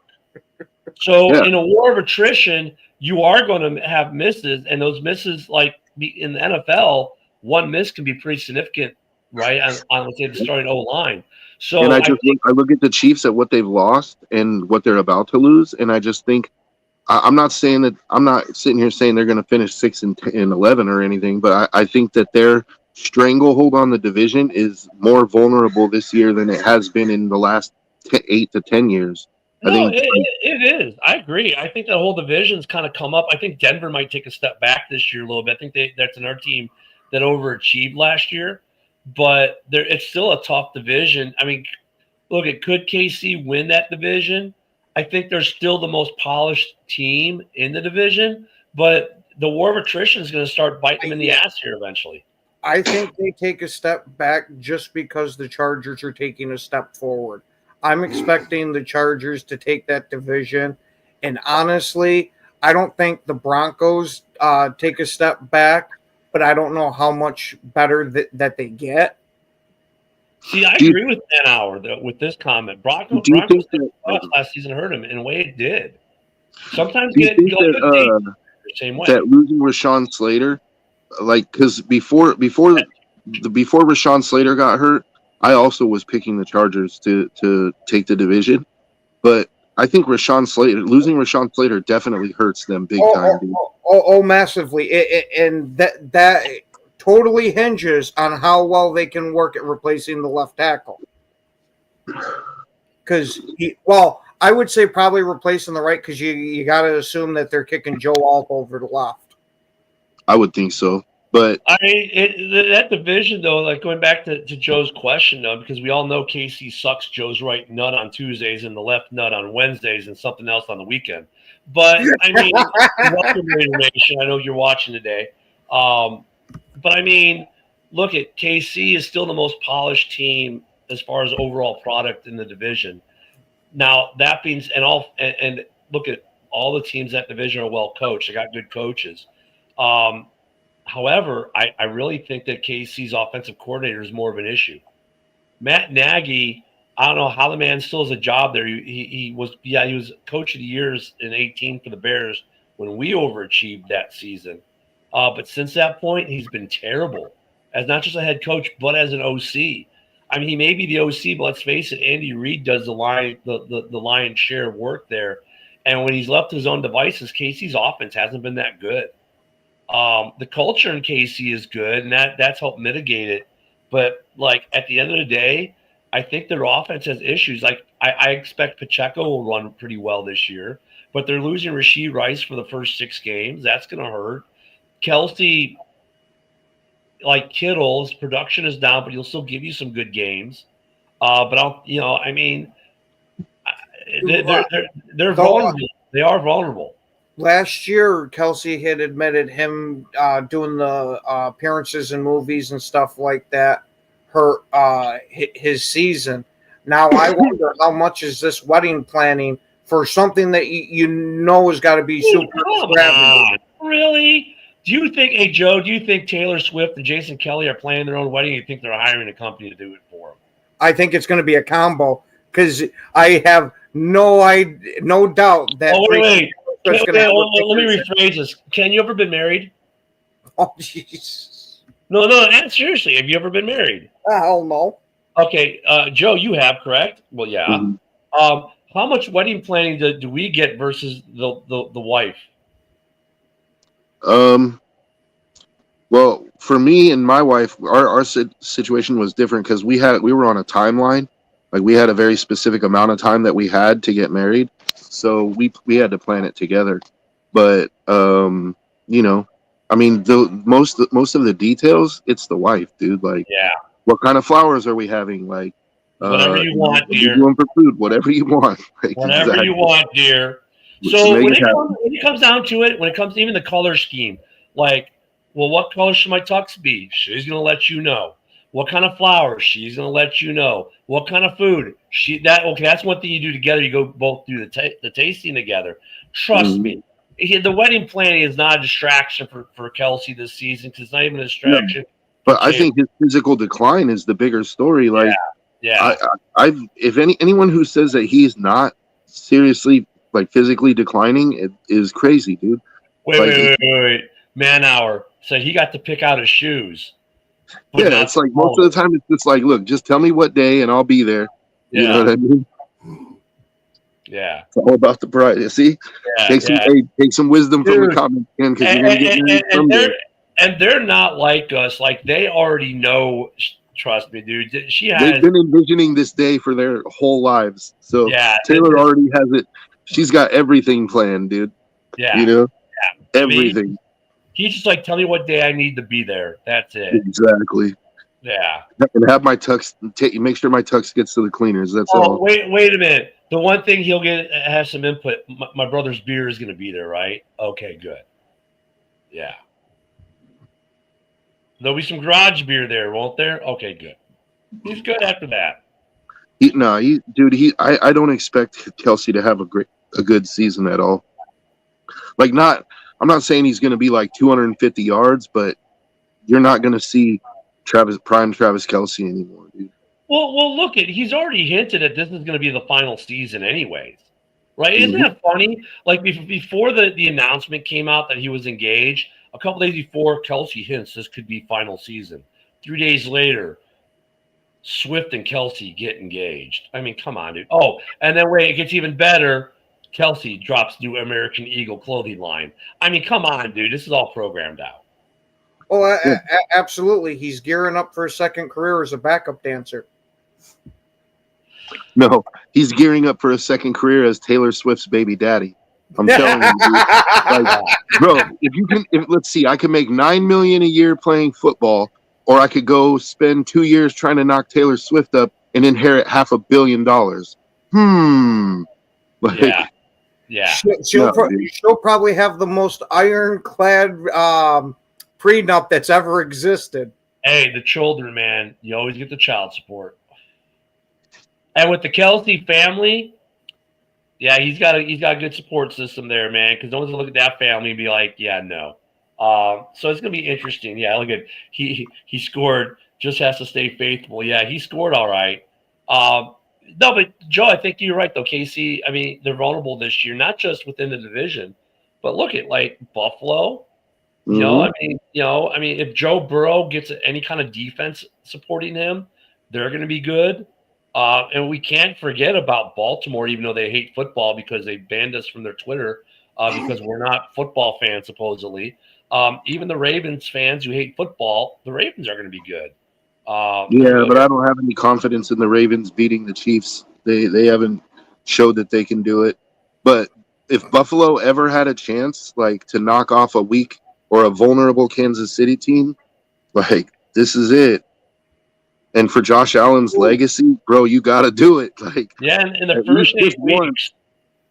So in a war of attrition, you are going to have misses, and those misses, like in the NFL, one miss can be pretty significant, right? On let's say the starting O-line. So and I look at the Chiefs at what they've lost and what they're about to lose, and I just think I'm not sitting here saying they're going to finish 6 and 11 or anything, but I think that their stranglehold on the division is more vulnerable this year than it has been in the last 8 to 10 years. It is. I agree. I think the whole division's kind of come up. I think Denver might take a step back this year a little bit. I think that's another team that overachieved last year, but it's still a tough division. I mean, look, could KC win that division? I think they're still the most polished team in the division, but the war of attrition is going to start biting them in the ass here eventually. I think they take a step back just because the Chargers are taking a step forward. I'm expecting the Chargers to take that division. And honestly, I don't think the Broncos take a step back, but I don't know how much better that they get. See, I agree with Dan Hour with this comment. Broncos last season hurt him in a way it did. Sometimes that losing Rashawn Slater, like, because before Rashawn Slater got hurt, I also was picking the Chargers to take the division, but I think losing Rashawn Slater definitely hurts them big time. Massively, and that totally hinges on how well they can work at replacing the left tackle. Because I would say probably replacing the right, because you got to assume that they're kicking Joe Alt over the left. I would think so. But I mean, that division, though, like going back to Joe's question, though, because we all know KC sucks Joe's right nut on Tuesdays and the left nut on Wednesdays and something else on the weekend. But, I mean, welcome Raider Nation. I know you're watching today. But, I mean, look at KC is still the most polished team as far as overall product in the division. Now, that means – and look at all the teams in that division are well coached. They got good coaches. However, I really think that KC's offensive coordinator is more of an issue. Matt Nagy, I don't know how the man still has a job there. He was coach of the years in 2018 for the Bears when we overachieved that season. But since that point, he's been terrible as not just a head coach, but as an OC. I mean, he may be the OC, but let's face it, Andy Reid does the lion's share of work there. And when he's left to his own devices, KC's offense hasn't been that good. The culture in KC is good, and that's helped mitigate it. But like at the end of the day, I think their offense has issues. Like I expect Pacheco will run pretty well this year, but they're losing Rashee Rice for the first 6 games. That's going to hurt. Kelsey, like Kittle's production is down, but he'll still give you some good games. But they're vulnerable. They are vulnerable. Last year, Kelsey had admitted him doing the appearances in movies and stuff like that hurt his season. Now, I wonder how much is this wedding planning for something that you know has got to be super extravagant. Really? Do you think, hey, Joe, do you think Taylor Swift and Jason Kelly are planning their own wedding? Or you think they're hiring a company to do it for them? I think it's going to be a combo because I have no doubt that. Oh, wait. Let me rephrase this. Ken, you ever been married? Oh, jeez. No, seriously. Have you ever been married? Hell no. Okay, Joe, you have, correct? Well, yeah. Mhm. How much wedding planning do we get versus the wife? Well, for me and my wife, our situation was different because we were on a timeline. Like we had a very specific amount of time that we had to get married, so we had to plan it together. But I mean, most of the details, it's the wife, dude. Like, yeah, what kind of flowers are we having? Like, whatever you want, what are dear. you doing for food? Whatever you want. Like, whatever exactly. you want, dear. So when it comes down to it, when it comes to even the color scheme, like, well, what color should my tux be? She's gonna let you know. What kind of flowers? She's gonna let you know. What kind of food? That's one thing you do together. You go both do the tasting together. Trust me. The wedding planning is not a distraction for Kelsey this season because it's not even a distraction. No. But I think his physical decline is the bigger story. Like, yeah. If anyone who says that he's not seriously like physically declining, it is crazy, dude. Wait. Man hour said he got to pick out his shoes. Yeah, it's like most of the time it's just like, look, just tell me what day and I'll be there. You know what I mean? Yeah. It's all about the bride. You see? Take some wisdom from the comments, because you're gonna get married someday. And they're not like us. Like they already know. Trust me, dude. They've been envisioning this day for their whole lives. So Taylor already has it. She's got everything planned, dude. Yeah. You know? Yeah. Everything. I mean, he's just like, tell me what day I need to be there. That's it. Exactly. Yeah. And have my tux. Make sure my tux gets to the cleaners. That's all. Wait a minute. The one thing he'll have some input. My brother's beer is going to be there, right? Okay, good. Yeah. There'll be some garage beer there, won't there? Okay, good. He's good after that. I don't expect Kelsey to have a good season at all. Like, I'm not saying he's going to be like 250 yards, but you're not going to see prime Travis Kelsey anymore, dude. Well, look, he's already hinted that this is going to be the final season anyways, right? Isn't that funny? Like before the announcement came out that he was engaged, a couple days before, Kelsey hints this could be final season. 3 days later, Swift and Kelsey get engaged. I mean, come on, dude. Oh, and then wait, it gets even better. Kelsey drops new American Eagle clothing line. I mean, come on, dude. This is all programmed out. Oh, absolutely. He's gearing up for a second career as a backup dancer. No, he's gearing up for a second career as Taylor Swift's baby daddy. I'm telling you, dude. Like, bro, let's see, I could make $9 million a year playing football, or I could go spend 2 years trying to knock Taylor Swift up and inherit $500 million. Like, yeah. She'll probably have the most ironclad prenup that's ever existed. Hey, the children, man. You always get the child support. And with the Kelsey family, yeah, he's got a good support system there, man. Because no one's gonna look at that family and be like, yeah, no. So it's gonna be interesting. Yeah, look at he scored. Just has to stay faithful. Yeah, he scored all right. No, but Joe, I think you're right though. KC, I mean, they're vulnerable this year, not just within the division, but look at like Buffalo. You know, I mean, if Joe Burrow gets any kind of defense supporting him, They're going to be good. And we can't forget about Baltimore, even though they hate football because they banned us from their Twitter because we're not football fans, supposedly. Even the Ravens fans who hate football, the Ravens are going to be good. Yeah, but I don't have any confidence in the Ravens beating the Chiefs. They haven't showed that they can do it. But if Buffalo ever had a chance, like, to knock off a weak or a vulnerable Kansas City team, like, this is it. And for Josh Allen's legacy, bro, you got to do it. Like, yeah, and in the first 8 weeks,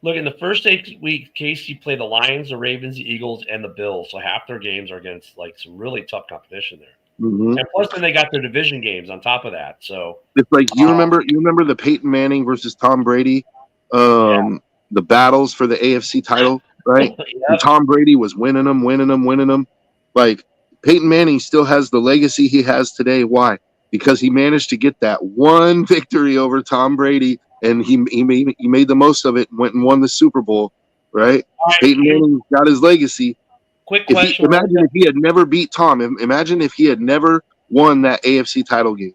look, in the first 8 weeks, Casey played the Lions, the Ravens, the Eagles, and the Bills. So half their games are against like some really tough competition there. Mm-hmm. And plus, then they got their division games on top of that. So it's like you remember the Peyton Manning versus Tom Brady, the battles for the AFC title, right? Yep. And Tom Brady was winning them. Like, Peyton Manning still has the legacy he has today. Why? Because he managed to get that one victory over Tom Brady, and he made the most of it and went and won the Super Bowl, right? Peyton Manning got his legacy. Quick question. Imagine if he had never beat Tom. Imagine if he had never won that AFC title game.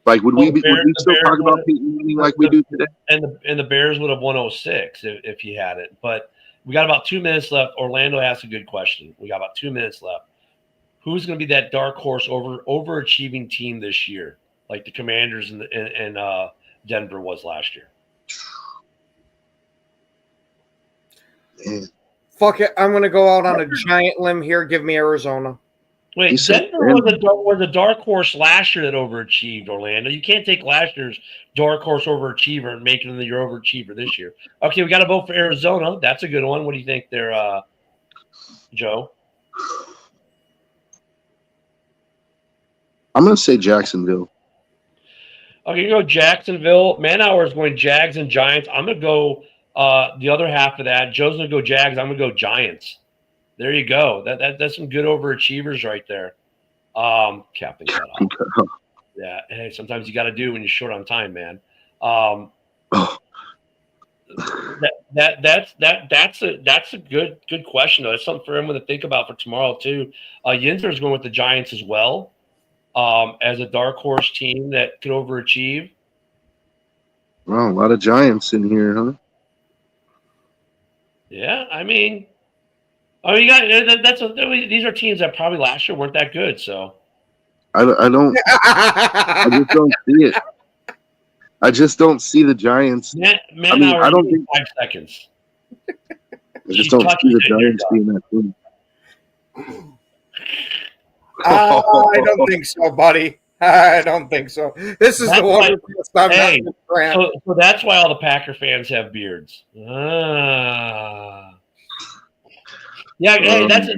Like, would we still talk about Peyton Manning like we do today? And the Bears would have won 06 if he had it. But we got about 2 minutes left. Orlando asked a good question. We got about 2 minutes left. Who's going to be that dark horse overachieving team this year, like the Commanders and Denver was last year? Man. Fuck it. I'm going to go out on a giant limb here. Give me Arizona. Wait, Denver was a dark horse last year that overachieved, Orlando. You can't take last year's dark horse overachiever and make it your overachiever this year. Okay, we got to vote for Arizona. That's a good one. What do you think there, Joe? I'm going to say Jacksonville. Okay, you go Jacksonville. Manauer is going Jags and Giants. I'm going to go the other half of that. Joe's going to go Jags. I'm going to go Giants. There you go. That's some good overachievers right there. Captain cut off. Yeah. Hey, sometimes you got to do when you're short on time, man. That's a good question though. That's something for everyone to think about for tomorrow too. Yinzer's going with the Giants as well. As a dark horse team that could overachieve. Wow, a lot of Giants in here, huh? Yeah, I mean, you got these are teams that probably last year weren't that good. So I just don't see it. I just don't see the Giants. I don't think 5 seconds. I just don't see the Giants being that team. I don't think so, buddy. I don't think so. This is the one. So that's why all the Packer fans have beards. Yeah, hey, that's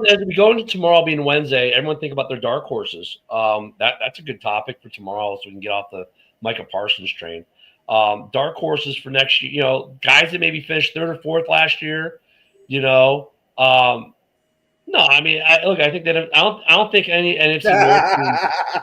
as we go into tomorrow being Wednesday. Everyone think about their dark horses. That's a good topic for tomorrow, so we can get off the Micah Parsons train. Dark horses for next year. You know, guys that maybe finished 3rd or 4th last year. You know. No, I mean, I think that I don't think any NFC North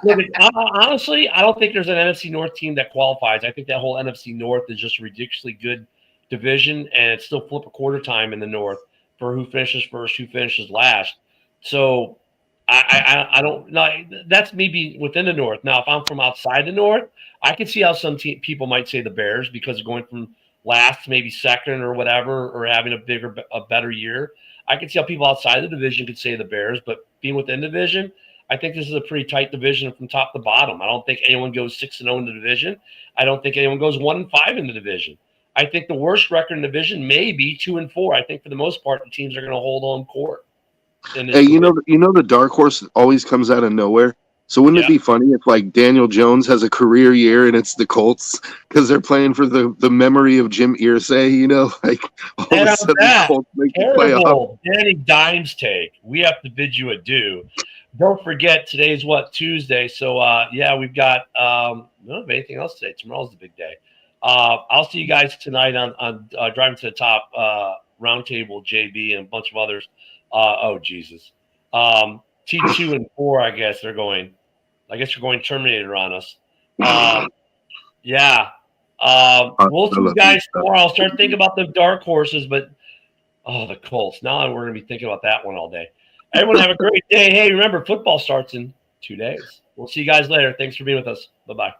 team. Honestly, I don't think there's an NFC North team that qualifies. I think that whole NFC North is just a ridiculously good division, and it's still flip a quarter time in the North for who finishes first, who finishes last. So I don't know. That's maybe within the North. Now, if I'm from outside the North, I can see how some people might say the Bears because of going from last to maybe second or whatever, or having a better year. I can see how people outside the division could say the Bears, but being within the division, I think this is a pretty tight division from top to bottom. I don't think anyone goes 6-0 in the division. I don't think anyone goes 1-5 in the division. I think the worst record in the division may be 2-4. I think for the most part, the teams are going to hold on court. Hey, you know the dark horse always comes out of nowhere. So wouldn't it be funny if like Daniel Jones has a career year and it's the Colts because they're playing for the memory of Jim Irsay, you know, like all of a sudden the Colts make the playoff. Danny Dimes take. We have to bid you adieu. Don't forget today's Tuesday. So we've got we don't have anything else today. Tomorrow's the big day. I'll see you guys tonight on Driving to the Top Roundtable, JB and a bunch of others. Oh Jesus. T2 and 4, I guess they're going. I guess you're going Terminator on us. We'll see you guys tomorrow. I'll start thinking about the dark horses, but the Colts. Now we're going to be thinking about that one all day. Everyone have a great day. Hey, remember, football starts in 2 days. We'll see you guys later. Thanks for being with us. Bye-bye.